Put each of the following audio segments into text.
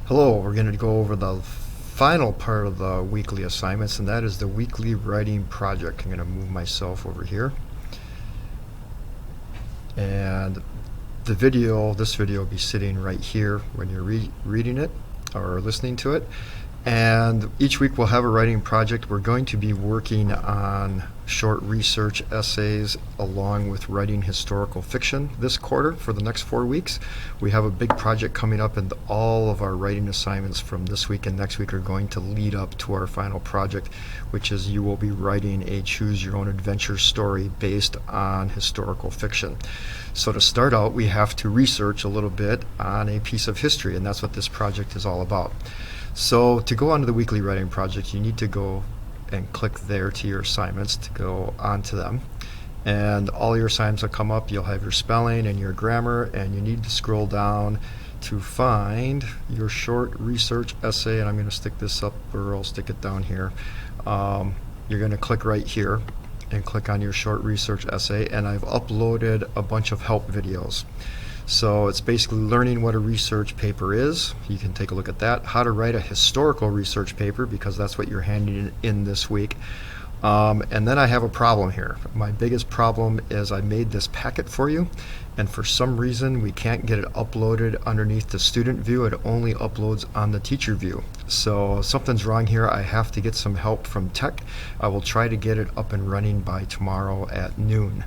Hello, we're going to go over the final part of the weekly assignments, and that is the weekly writing project. I'm going to move myself over here. And this video will be sitting right here when you're reading it or listening to it. And each week we'll have a writing project. We're going to be working on short research essays along with writing historical fiction this quarter for the next 4 weeks. We have a big project coming up, and all of our writing assignments from this week and next week are going to lead up to our final project, which is you will be writing a choose your own adventure story based on historical fiction. So to start out, we have to research a little bit on a piece of history, and that's what this project is all about. So to go onto the weekly writing project, you need to go and click there to your assignments to go onto them. And all your assignments will come up. You'll have your spelling and your grammar, and you need to scroll down to find your short research essay. And I'm going to stick this up, or I'll stick it down here. You're going to click right here and click on your short research essay, and I've uploaded a bunch of help videos. So it's basically learning what a research paper is. You can take a look at that. How to write a historical research paper, because that's what you're handing in this week. And then I have a problem here. My biggest problem is I made this packet for you, and for some reason we can't get it uploaded underneath the student view. It only uploads on the teacher view. So something's wrong here. I have to get some help from tech. I will try to get it up and running by tomorrow at noon.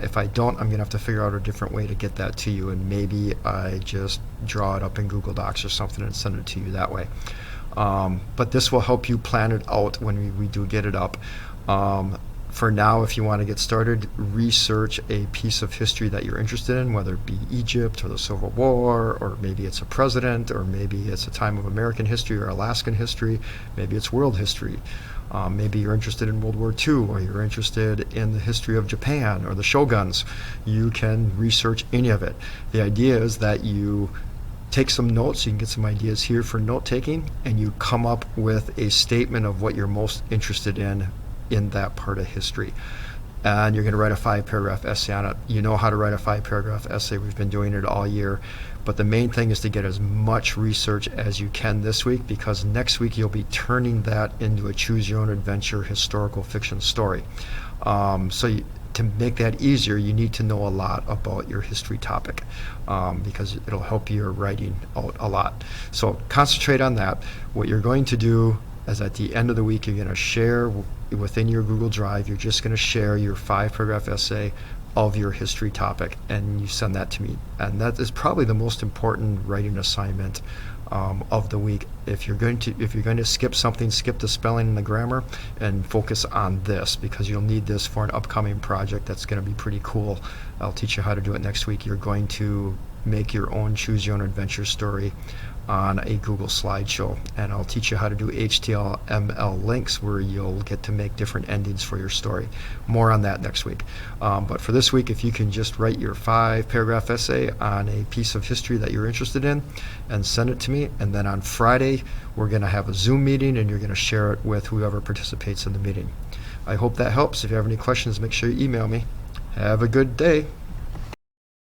If I don't, I'm going to have to figure out a different way to get that to you, and maybe I just draw it up in Google Docs or something and send it to you that way. But this will help you plan it out when we do get it up. For now, if you want to get started, research a piece of history that you're interested in, whether it be Egypt or the Civil War, or maybe it's a president, or maybe it's a time of American history or Alaskan history, maybe it's world history. Maybe you're interested in World War II, or you're interested in the history of Japan or the shoguns. You can research any of it. The idea is that you take some notes. You can get some ideas here for note taking, and you come up with a statement of what you're most interested in that part of history. And you're going to write a 5-paragraph essay on it. You know how to write a 5-paragraph essay. We've been doing it all year. But the main thing is to get as much research as you can this week, because next week you'll be turning that into a choose your own adventure historical fiction story. To make that easier, you need to know a lot about your history topic, because it'll help your writing out a lot. So concentrate on that. What you're going to do is at the end of the week, you're going to share within your Google Drive, you're just going to share your 5-paragraph essay of your history topic, and you send that to me. And that is probably the most important writing assignment of the week. If you're going to skip something, skip the spelling and the grammar and focus on this, because you'll need this for an upcoming project that's going to be pretty cool. I'll teach you how to do it next week. You're going to make your own choose your own adventure story on a Google slideshow, and I'll teach you how to do HTML links where you'll get to make different endings for your story. More on that next week. But for this week, if you can just write your 5-paragraph essay on a piece of history that you're interested in and send it to me, and then on Friday we're going to have a Zoom meeting, and you're going to share it with whoever participates in the meeting. I hope that helps. If you have any questions, make sure you email me. Have a good day.